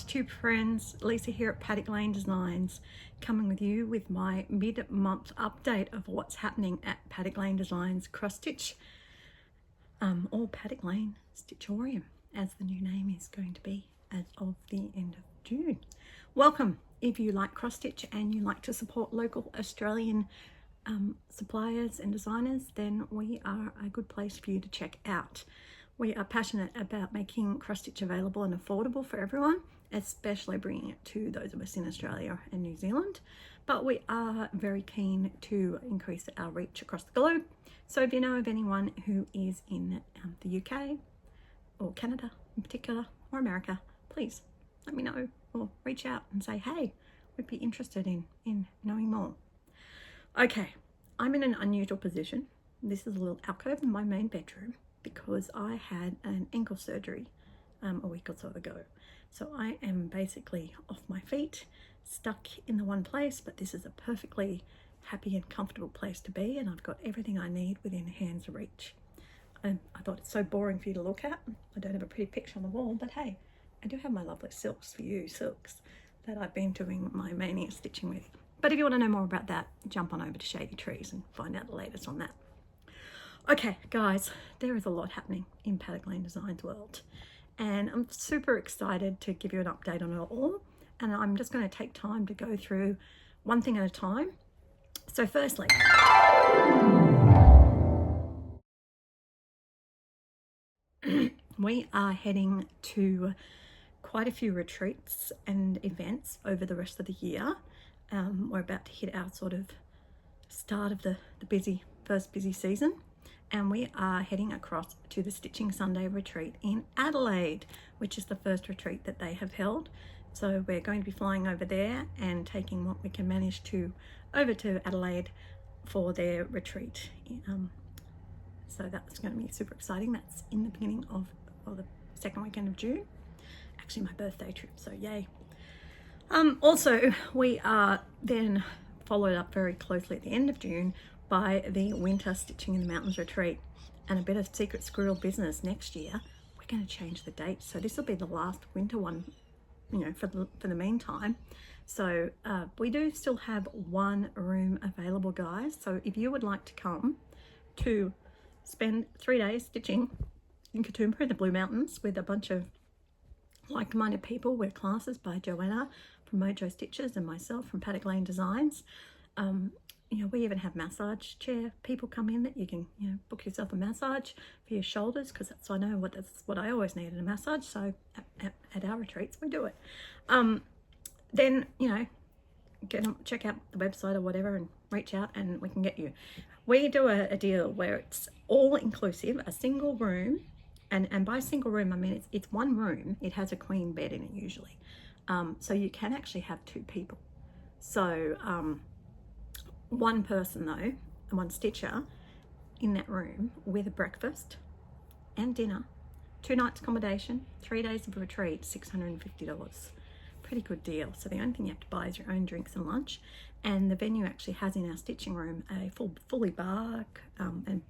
Tube friends, Lisa here at Paddock Designs, coming with you with my mid-month update of what's happening at Paddock Designs cross stitch, or Paddock Lane Stitchorium, as the new name is going to be as of the end of June. Welcome. If you like cross stitch and you like to support local Australian suppliers and designers, then we are a good place for you to check out. We are passionate about making cross stitch available and affordable for everyone, especially bringing it to those of us in Australia and New Zealand. But we are very keen to increase our reach across the globe. So if you know of anyone who is in the UK or Canada in particular, or America, please let me know or reach out and say, hey, we'd be interested in knowing more. Okay, I'm in an unusual position. This is a little alcove in my main bedroom because I had an ankle surgery a week or so ago. So I am basically off my feet, stuck in the one place, but this is a perfectly happy and comfortable place to be, and I've got everything I need within hand's reach. I thought it's so boring for you to look at. I don't have a pretty picture on the wall, but hey, I do have my lovely silks for you, silks that I've been doing my mania stitching with. But if you want to know more about that, jump on over to Shady Trees and find out the latest on that. Okay, guys, there is a lot happening in Paddock Designs world, and I'm super excited to give you an update on it all. And I'm just going to take time to go through one thing at a time. So firstly, we are heading to quite a few retreats and events over the rest of the year. We're about to hit our sort of start of the first busy season. And we are heading across to the Stitching Sunday retreat in Adelaide, which is the first retreat that they have held. So we're going to be flying over there and taking what we can manage to over to Adelaide for their retreat. So that's going to be super exciting. That's in the beginning of, or the second weekend of June. Actually my birthday trip, so yay. Also, we are then followed up very closely at the end of June by the Winter Stitching in the Mountains retreat, and a bit of secret squirrel business next year. We're going to change the date, so this will be the last winter one, you know, for the meantime. So we do still have one room available, guys. So if you would like to come to spend 3 days stitching in Katoomba in the Blue Mountains with a bunch of like-minded people, with classes by Joanna from Mojo Stitches and myself from Paddock Lane Designs. You know, we even have massage chair people come in that you can, you know, book yourself a massage for your shoulders, because that's what I always needed, a massage. So at our retreats we do it. Then, you know, check out the website or whatever and reach out and we can get you. We do a deal where it's all inclusive, a single room, and by single room I mean it's one room. It has a queen bed in it usually, so you can actually have two people. So one person though, one stitcher in that room with a breakfast and dinner, 2 nights accommodation, 3 days of retreat, $650. Pretty good deal. So the only thing you have to buy is your own drinks and lunch, and the venue actually has in our stitching room a fully bar and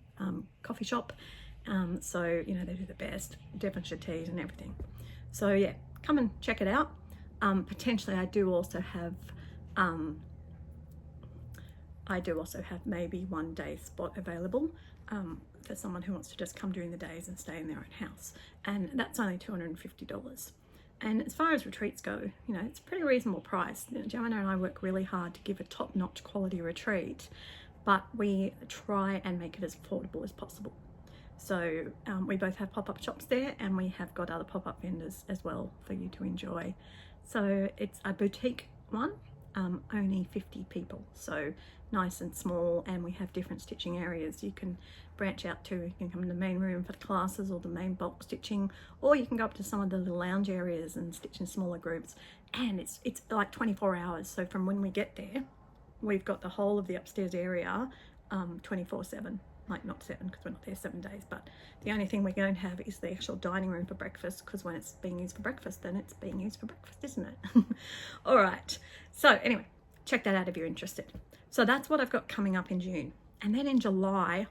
coffee shop. So you know, they do the best definition teas and everything. So yeah, come and check it out. Potentially I do also have maybe 1 day spot available for someone who wants to just come during the days and stay in their own house, and that's only $250. And as far as retreats go, you know, it's a pretty reasonable price. You know, Joanna and I work really hard to give a top-notch quality retreat, but we try and make it as affordable as possible. So we both have pop-up shops there, and we have got other pop-up vendors as well for you to enjoy. So it's a boutique one, only 50 people, so nice and small, and we have different stitching areas you can branch out to. You can come in the main room for the classes or the main bulk stitching, or you can go up to some of the little lounge areas and stitch in smaller groups. And it's like 24 hours, so from when we get there, we've got the whole of the upstairs area 24/7. Like not 7, because we're not there 7 days, but the only thing we don't have is the actual dining room for breakfast, because when it's being used for breakfast, then it's being used for breakfast, isn't it? All right, so anyway, check that out if you're interested. So that's what I've got coming up in June. And then in July,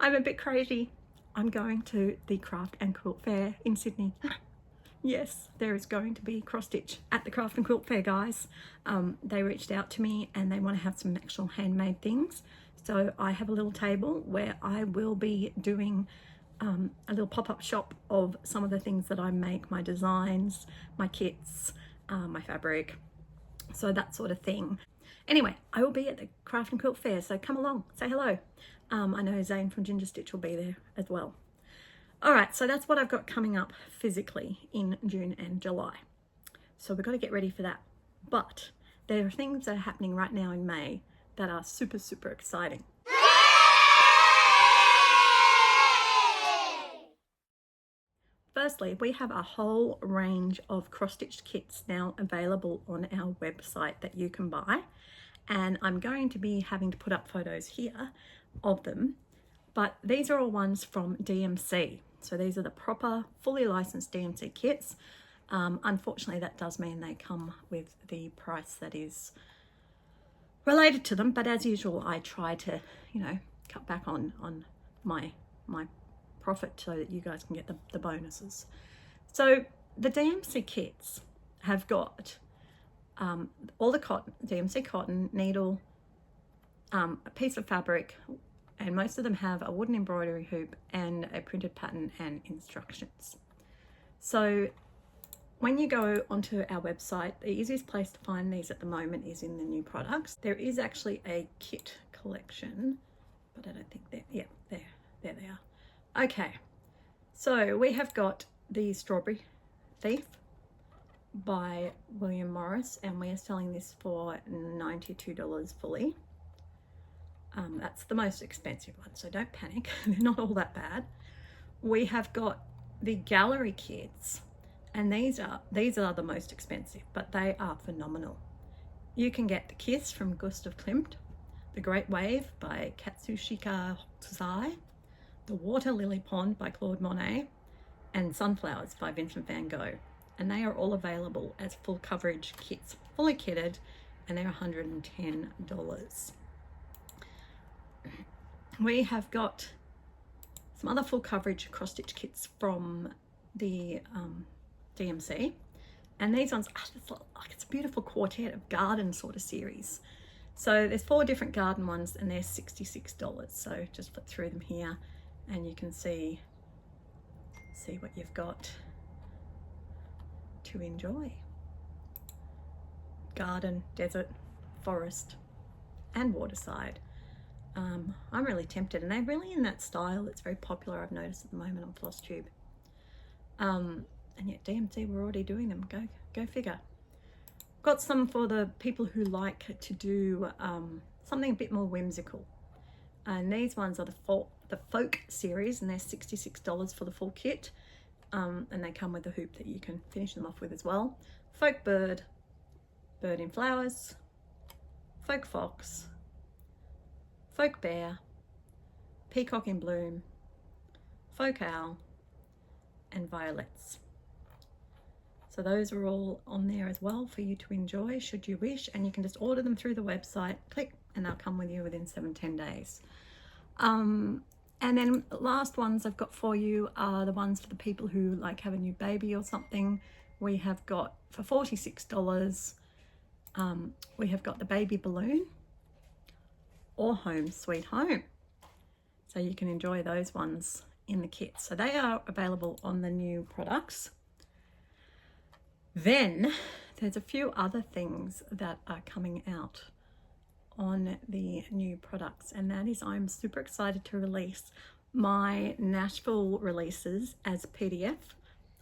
I'm a bit crazy. I'm going to the Craft and Quilt Fair in Sydney. Yes, there is going to be cross stitch at the Craft and Quilt Fair, guys. They reached out to me and they want to have some actual handmade things. So I have a little table where I will be doing a little pop-up shop of some of the things that I make, my designs, my kits, my fabric, so that sort of thing. Anyway, I will be at the Craft and Quilt Fair, so come along, say hello. I know Zane from Ginger Stitch will be there as well. All right, so that's what I've got coming up physically in June and July. So we've got to get ready for that. But there are things that are happening right now in May that are super, super exciting. Firstly, we have a whole range of cross-stitched kits now available on our website that you can buy. And I'm going to be having to put up photos here of them. But these are all ones from DMC. So these are the proper, fully licensed DMC kits. Unfortunately, that does mean they come with the price that is related to them, but as usual, I try to, cut back on my profit so that you guys can get the bonuses. So the DMC kits have got all the cotton, DMC cotton, needle, a piece of fabric, and most of them have a wooden embroidery hoop and a printed pattern and instructions. So when you go onto our website, the easiest place to find these at the moment is in the new products. There is actually a kit collection, but I don't think there they are. Okay, so we have got the Strawberry Thief by William Morris, and we are selling this for $92 fully. That's the most expensive one, so don't panic. They're not all that bad. We have got the gallery kits, and these are the most expensive, but they are phenomenal. You can get the Kiss from Gustav Klimt, the Great Wave by Katsushika Hokusai, the Water Lily Pond by Claude Monet, and Sunflowers by Vincent van Gogh. And they are all available as full coverage kits, fully kitted, and they're $110. We have got some other full coverage cross-stitch kits from the DMC, and these ones, it's a beautiful quartet of garden sort of series. So there's 4 different garden ones, and they're $66. So just flip through them here, and you can see what you've got to enjoy. Garden, desert, forest, and waterside. I'm really tempted, and they're really in that style. It's very popular, I've noticed at the moment on Flosstube. And yet DMC were already doing them. Go figure. Got some for the people who like to do something a bit more whimsical. And these ones are the Folk series, and they're $66 for the full kit. And they come with a hoop that you can finish them off with as well. Folk Bird, Bird in Flowers, Folk Fox, Folk Bear, Peacock in Bloom, Folk Owl, and Violets. So those are all on there as well for you to enjoy should you wish, and you can just order them through the website, click, and they'll come with you within 7-10 days. And then last ones I've got for you are the ones for the people who like have a new baby or something. We have got for $46, we have got the baby balloon or Home Sweet Home. So you can enjoy those ones in the kit. So they are available on the new products. Then there's a few other things that are coming out on the new products, and that is I'm super excited to release my Nashville releases as PDF.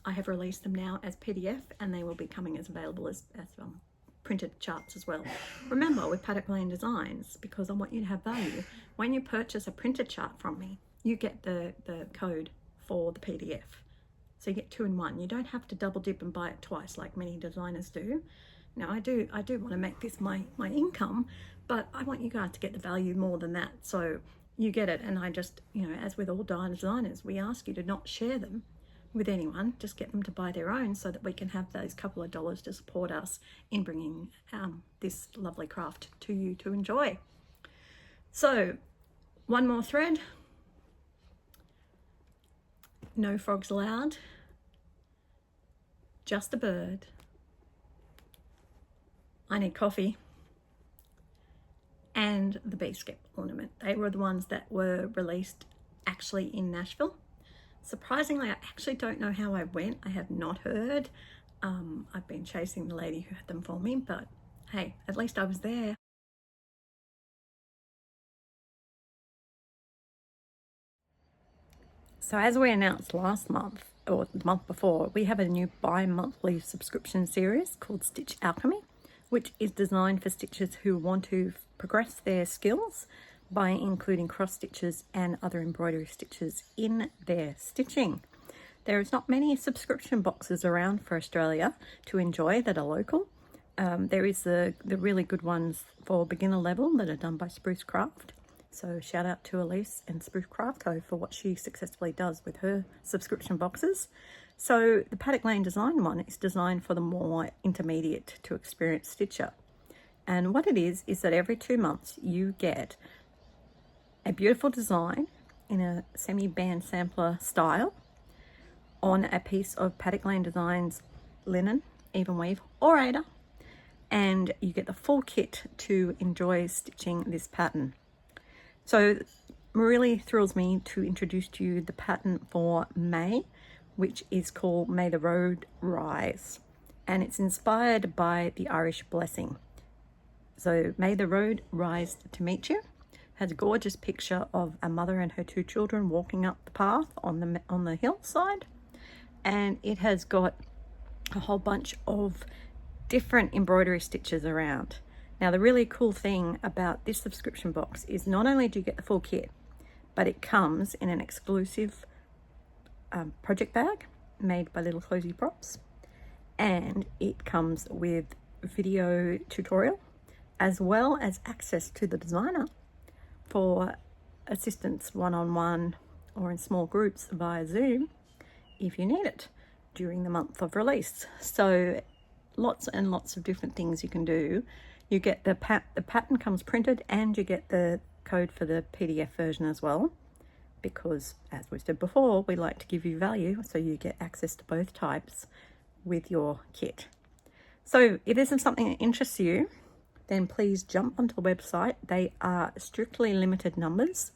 I have released them now as PDF, and they will be coming as available as printed charts as well. Remember, with Paddock Designs, because I want you to have value, when you purchase a printed chart from me, you get the code for the PDF. So you get 2 in 1. You don't have to double dip and buy it twice like many designers do. Now I do want to make this my income, but I want you guys to get the value more than that. So you get it, and I just, as with all designers, we ask you to not share them with anyone, just get them to buy their own so that we can have those couple of dollars to support us in bringing this lovely craft to you to enjoy. So one more thread. No frogs allowed, just a bird. I need coffee, and the bee skip ornament. They were the ones that were released actually in Nashville. Surprisingly, I actually don't know how I went. I have not heard. I've been chasing the lady who had them for me, but hey, at least I was there. So as we announced last month, or the month before, we have a new bi-monthly subscription series called Stitch Alchemy, which is designed for stitchers who want to progress their skills by including cross stitches and other embroidery stitches in their stitching. There is not many subscription boxes around for Australia to enjoy that are local. There is the really good ones for beginner level that are done by Spruce Craft. So shout out to Elise and Spruce Craft Co for what she successfully does with her subscription boxes. So the Paddock Lane Design one is designed for the more intermediate to experienced stitcher. And what it is that every 2 months you get a beautiful design in a semi-band sampler style on a piece of Paddock Lane Designs linen, even weave, or Aida, and you get the full kit to enjoy stitching this pattern. So it really thrills me to introduce to you the pattern for May, which is called May the Road Rise, and it's inspired by the Irish blessing. So May the Road Rise to meet you has a gorgeous picture of a mother and her 2 children walking up the path on the hillside, and it has got a whole bunch of different embroidery stitches around. Now the really cool thing about this subscription box is not only do you get the full kit, but it comes in an exclusive project bag made by Little Cozy Props, and it comes with video tutorial as well as access to the designer for assistance one-on-one or in small groups via Zoom if you need it during the month of release. So lots and lots of different things you can do. You get the pattern comes printed, and you get the code for the PDF version as well, because as we said before, we like to give you value, so you get access to both types with your kit. So if this is something that interests you, then please jump onto the website. They are strictly limited numbers.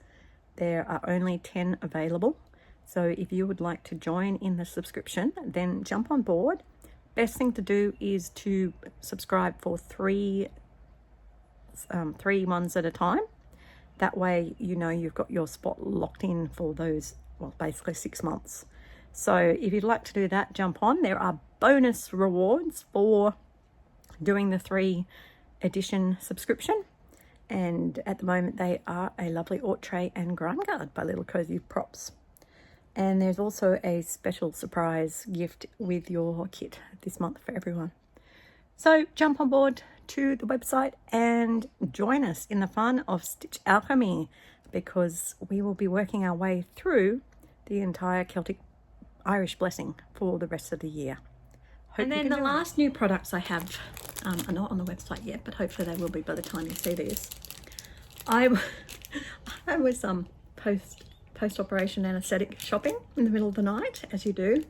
There are only 10 available. So if you would like to join in the subscription, then jump on board. Best thing to do is to subscribe for three ones at a time. That way, you've got your spot locked in for those, well, basically 6 months. So if you'd like to do that, jump on. There are bonus rewards for doing the 3 edition subscription, and at the moment they are a lovely Ort Tray and Grime Guard by Little Cozy Props. And there's also a special surprise gift with your kit this month for everyone. So jump on board to the website and join us in the fun of Stitch Alchemy, because we will be working our way through the entire Celtic Irish blessing for the rest of the year. And then the last new products I have are not on the website yet, but hopefully they will be by the time you see this. I was post-operation anaesthetic shopping in the middle of the night, as you do,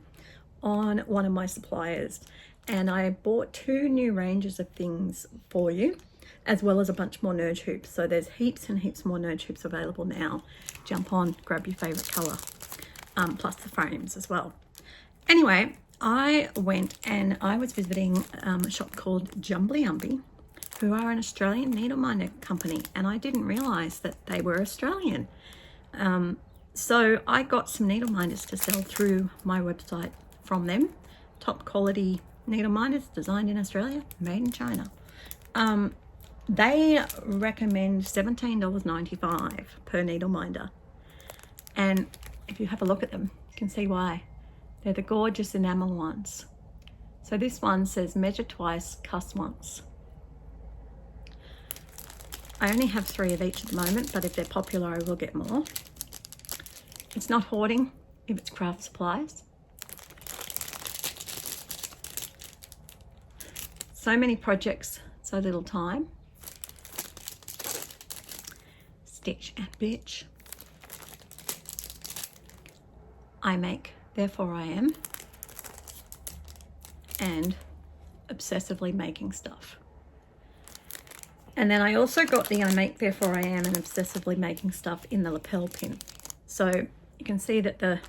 on one of my suppliers, and I bought 2 new ranges of things for you, as well as a bunch more Nerge hoops. So there's heaps and heaps more Nerge hoops available now. Jump on, grab your favourite colour, plus the frames as well. Anyway, I went and I was visiting a shop called Jumbly Umbie, who are an Australian needle minder company, and I didn't realise that they were Australian. So I got some needle minders to sell through my website from them. Top quality needle minders, designed in Australia, made in China. They recommend $17.95 per needle minder. And if you have a look at them, you can see why. They're the gorgeous enamel ones. So this one says measure twice, cuss once. I only have 3 of each at the moment, but if they're popular, I will get more. It's not hoarding if it's craft supplies. So many projects, so little time. Stitch and bitch. I make, therefore I am. And obsessively making stuff. And then I also got the I make, therefore I am and obsessively making stuff in the lapel pin. So you can see that the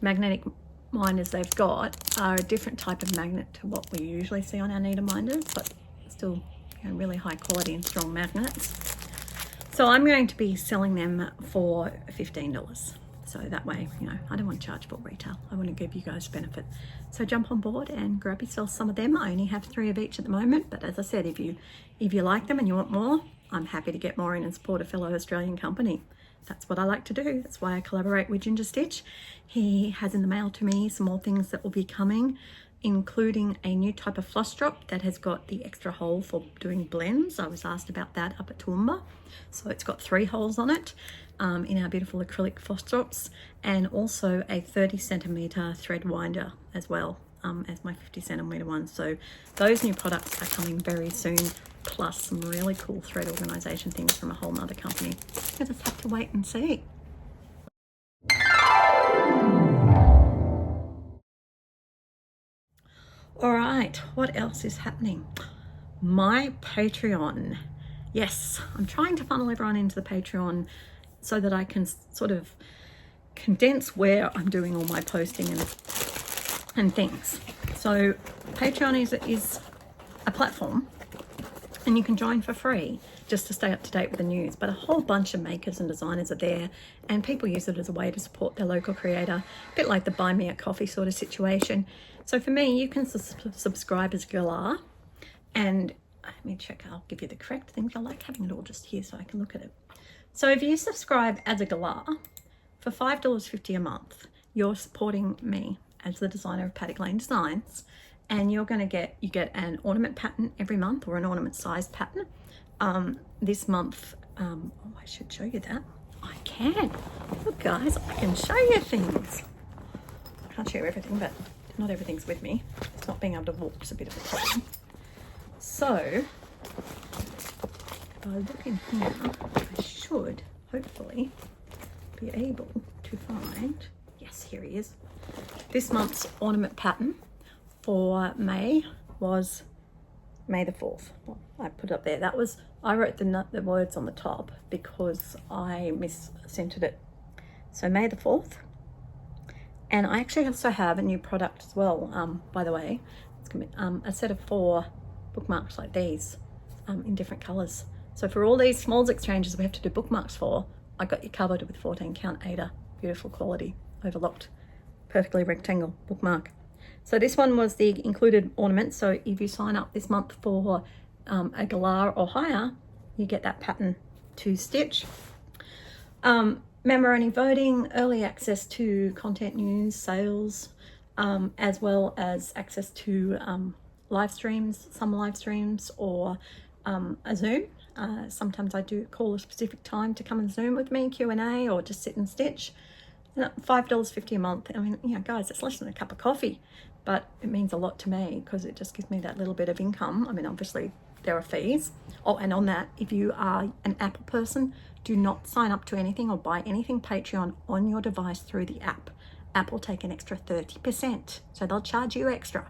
magnetic minders they've got are a different type of magnet to what we usually see on our needle minders, but still, you know, really high quality and strong magnets. So I'm going to be selling them for $15. So that way, you know, I don't want to charge full retail. I want to give you guys benefit. So jump on board and grab yourself some of them. I only have 3 of each at the moment, but as I said, if you like them and you want more, I'm happy to get more in and support a fellow Australian company. That's what I like to do. That's why I collaborate with Ginger Stitch. He has in the mail to me some more things that will be coming, including a new type of floss drop that has got the extra hole for doing blends. I was asked about that up at Toowoomba. So it's got 3 holes on it in our beautiful acrylic floss drops, and also a 30 centimeter thread winder as well as my 50 centimeter one. So those new products are coming very soon, plus some really cool thread organization things from a whole nother company. I just have to wait and see. All right, what else is happening? My Patreon. Yes, I'm trying to funnel everyone into the Patreon so that I can sort of condense where I'm doing all my posting and things. So Patreon is a platform, and you can join for free just to stay up to date with the news. But a whole bunch of makers and designers are there, and people use it as a way to support their local creator, a bit like the buy me a coffee sort of situation. So for me, you can subscribe as Galar, and let me check, I'll give you the correct things. I like having it all just here so I can look at it. So if you subscribe as a Galar for $5.50 a month, you're supporting me as the designer of Paddock Lane Designs, and you get an ornament pattern every month, or an ornament size pattern. This month, oh, I should show you that. I can. Look guys, I can show you things. I can't show you everything, but not everything's with me. It's not being able to walk is a bit of a problem. So if I look in here, I should hopefully be able to find, yes, here he is. This month's ornament pattern for May was May the 4th. Well, I put it up there. That was, I wrote the words on the top because I miscentered it. So May the 4th. And I actually also have a new product as well, by the way. It's gonna be a set of 4 bookmarks like these in different colors. So for all these smalls exchanges we have to do bookmarks for, I got you covered with 14 count Ada. Beautiful quality, overlocked, perfectly rectangle bookmark. So this one was the included ornament. So if you sign up this month for a Galar or higher, you get that pattern to stitch. Member-only voting, early access to content news, sales, as well as access to live streams, some live streams, or a Zoom. Sometimes I do call a specific time to come and Zoom with me, Q&A, or just sit and stitch. $5.50 a month. I mean, you know, guys, it's less than a cup of coffee, but it means a lot to me because it just gives me that little bit of income. I mean, obviously there are fees. Oh, and on that, if you are an Apple person, do not sign up to anything or buy anything Patreon on your device through the app. Apple take an extra 30%, so they'll charge you extra.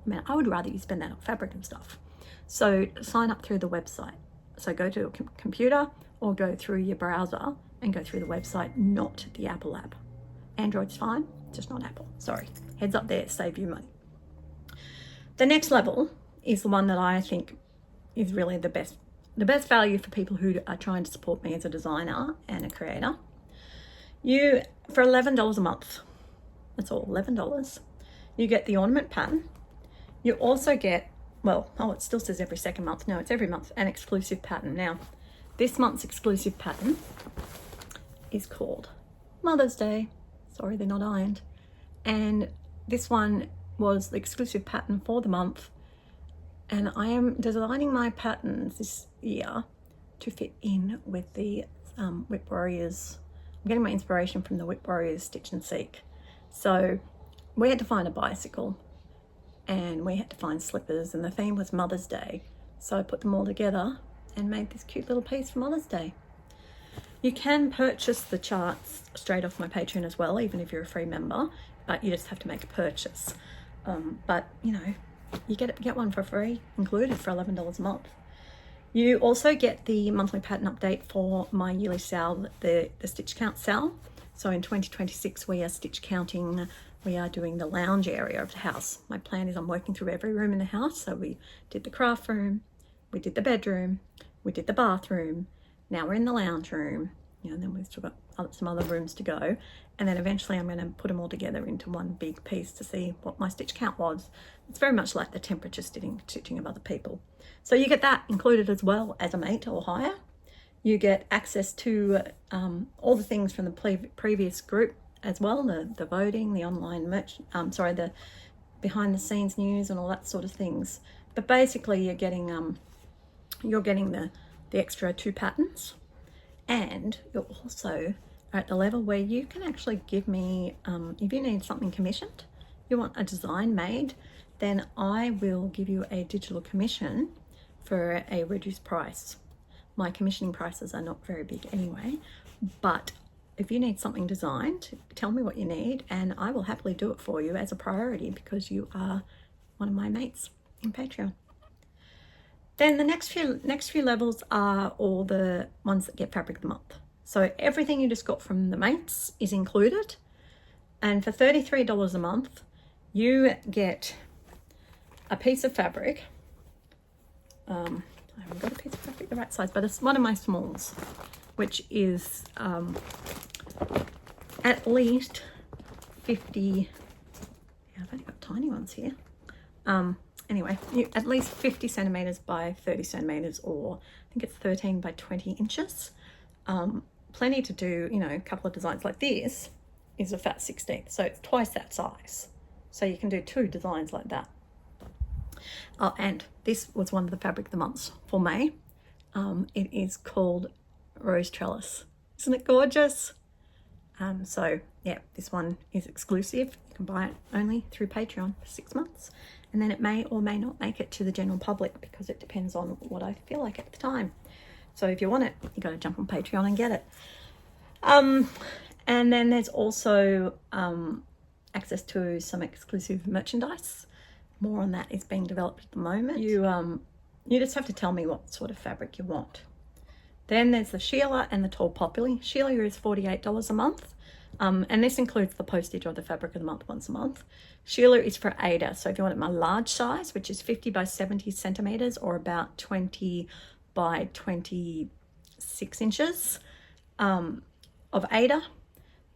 I mean, I would rather you spend that on fabric and stuff. So sign up through the website. So go to a computer or go through your browser and go through the website, not the Apple app. Android's fine, just not Apple. Sorry, heads up there, save you money. The next level is the one that I think is really the best value for people who are trying to support me as a designer and a creator. You, for $11 a month, that's all, $11, you get the ornament pattern. You also get, well, oh, it still says every second month. No, it's every month, an exclusive pattern. Now, this month's exclusive pattern is called Mother's Day. Sorry, they're not ironed. And this one was the exclusive pattern for the month. And I am designing my patterns this year to fit in with the Whip Warriors. I'm getting my inspiration from the Whip Warriors Stitch and Seek. So we had to find a bicycle and we had to find slippers, and the theme was Mother's Day. So I put them all together and made this cute little piece for Mother's Day. You can purchase the charts straight off my Patreon as well, even if you're a free member, but you just have to make a purchase. But you know, you get one for free included for $11 a month. You also get the monthly pattern update for my yearly sale, the stitch count sale. So in 2026 we are stitch counting. We are doing the lounge area of the house. My plan is I'm working through every room in the house. So we did the craft room, we did the bedroom, we did the bathroom. Now we're in the lounge room, you know, and then we've still got some other rooms to go. And then eventually I'm going to put them all together into one big piece to see what my stitch count was. It's very much like the temperature stitching of other people. So you get that included as well as a mate or hire. You get access to all the things from the previous group as well, the voting, the online merch, the behind the scenes news and all that sort of things. But basically you're getting the extra 2 patterns, and you're also at the level where you can actually give me, if you need something commissioned, you want a design made, then I will give you a digital commission for a reduced price. My commissioning prices are not very big anyway, but if you need something designed, tell me what you need and I will happily do it for you as a priority because you are one of my mates in Patreon. Then the next few levels are all the ones that get fabric of the month. So everything you just got from the mates is included. And for $33 a month, you get a piece of fabric. I haven't got a piece of fabric the right size, but it's one of my smalls, which is at least 50. Yeah, I've only got tiny ones here. Anyway, at least 50 centimeters by 30 centimeters, or I think it's 13 by 20 inches. Plenty to do, you know, a couple of designs. Like this is a fat 16th, so it's twice that size. So you can do 2 designs like that. Oh, and this was one of the fabric of the months for May. It is called Rose Trellis. Isn't it gorgeous? So yeah, this one is exclusive. You can buy it only through Patreon for 6 months. And then it may or may not make it to the general public because it depends on what I feel like at the time. So if you want it, you got to jump on Patreon and get it. And then there's also access to some exclusive merchandise. More on that is being developed at the moment. You just have to tell me what sort of fabric you want. Then there's the Sheila and the Tall Poppy. Sheila is $48 a month. And this includes the postage of the fabric of the month once a month. Sheila is for Ada. So if you want it my large size, which is 50 by 70 centimeters or about 20 by 26 inches of Ada,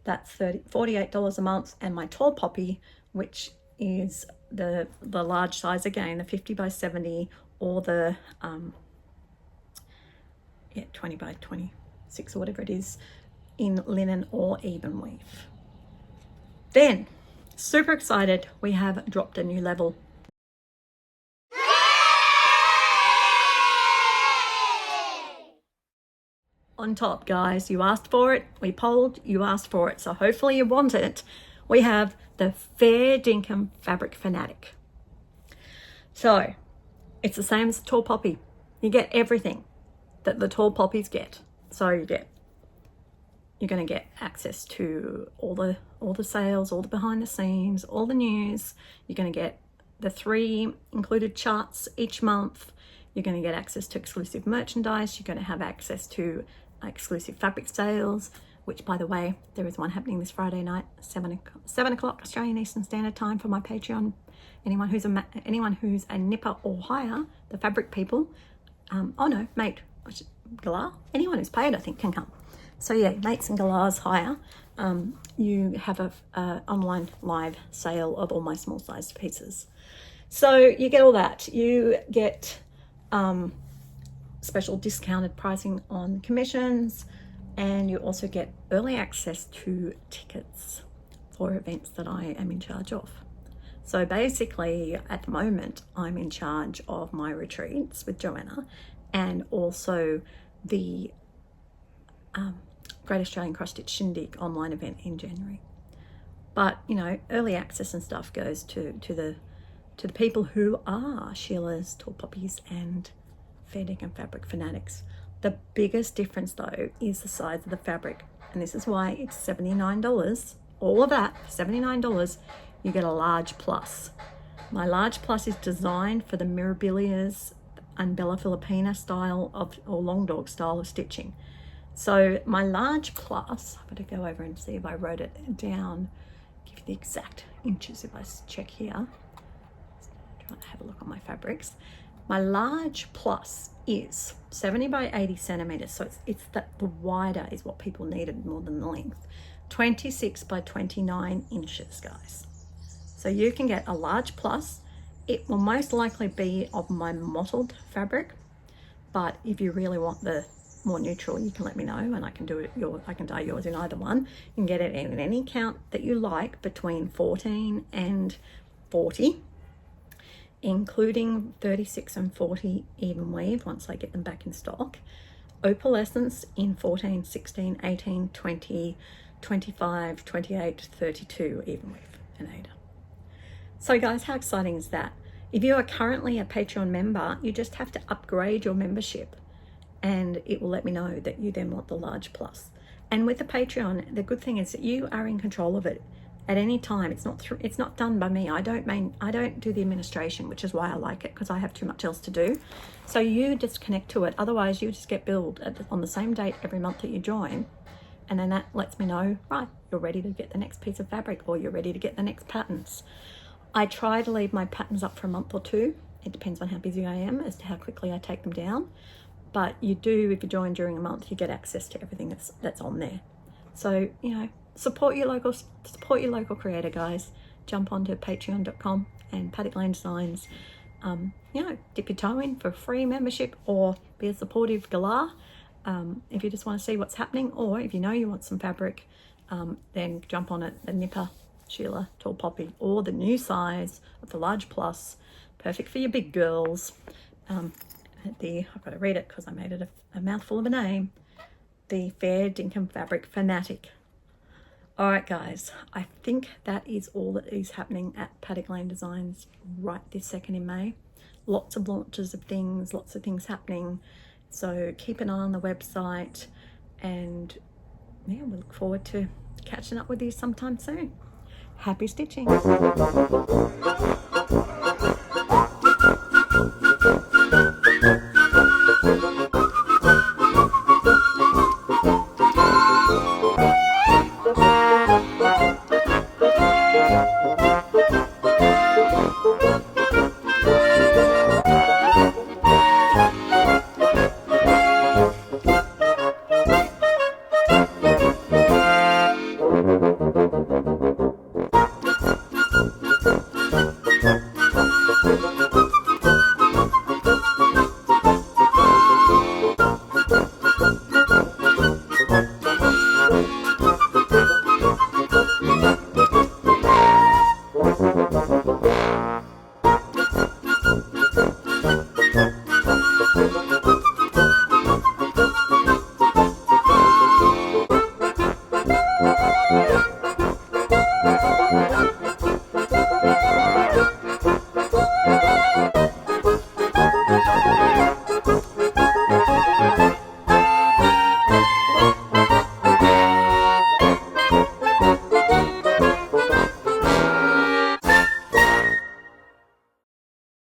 that's $48 a month. And my Tall Poppy, which is the large size again, the 50 by 70 or the 20 by 26 or whatever it is, in linen or even weave. Then, super excited, we have dropped a new level. On top, guys, you asked for it, we polled, you asked for it, so hopefully you want it. We have the Fair Dinkum Fabric Fanatic. So, it's the same as the Tall Poppy. You get everything that the Tall Poppies get. So you're going to get access to all the sales, all the behind the scenes, all the news. You're going to get the 3 included charts each month. You're going to get access to exclusive merchandise. You're going to have access to exclusive fabric sales, which, by the way, there is one happening this Friday night, 7 o'clock Australian Eastern Standard Time for my Patreon. Anyone who's a nipper or higher, the fabric people, oh no, mate, Galar, anyone who's paid I think can come. So yeah, Mates and Galar's hire. You have a online live sale of all my small sized pieces. So you get all that. You get special discounted pricing on commissions, and you also get early access to tickets for events that I am in charge of. So basically at the moment I'm in charge of my retreats with Joanna, and also the Great Australian Cross Stitch Shindig online event in January. But you know, early access and stuff goes to the people who are Sheila's, Tall Poppies and Fair Dinkum Fabric fanatics. The biggest difference though is the size of the fabric, and this is why it's $79. All of that, $79, you get a large plus. My large plus is designed for the Mirabilias and Bella Filipina style of, or long dog style of stitching. So my large plus, I've got to go over and see if I wrote it down, give you the exact inches if I check here. Trying to have a look on my fabrics. My large plus is 70 by 80 centimeters. So it's that the wider is what people needed more than the length. 26 by 29 inches, guys. So you can get a large plus. It will most likely be of my mottled fabric, but if you really want the more neutral, you can let me know and I can do it. I can dye yours in either one. You can get it in any count that you like between 14 and 40, including 36 and 40 even weave once I get them back in stock. Opalescence in 14, 16, 18, 20, 25, 28, 32 even weave and Ada. So guys, how exciting is that? If you are currently a Patreon member, you just have to upgrade your membership and it will let me know that you then want the large plus. And with the Patreon, the good thing is that you are in control of it at any time. It's not done by me. I don't do the administration, which is why I like it, because I have too much else to do. So you just connect to it. Otherwise, you just get billed on the same date every month that you join. And then that lets me know, right, you're ready to get the next piece of fabric or you're ready to get the next patterns. I try to leave my patterns up for a month or two. It depends on how busy I am as to how quickly I take them down. But you do, if you join during a month, you get access to everything that's on there. So, you know, support your local creator, guys. Jump onto patreon.com and Paddock Lane Designs. You know, dip your toe in for a free membership or be a supportive galah. If you just want to see what's happening, or if you know you want some fabric, then jump on it, the Nipper, Sheila, Tall Poppy, or the new size of the large plus, perfect for your big girls. I've got to read it because I made it a mouthful of a name, the Fair Dinkum Fabric Fanatic. All right, guys, I think that is all that is happening at Paddock Lane Designs right this second in May. Lots of launches of things, lots of things happening. So keep an eye on the website, and yeah, we look forward to catching up with you sometime soon. Happy stitching.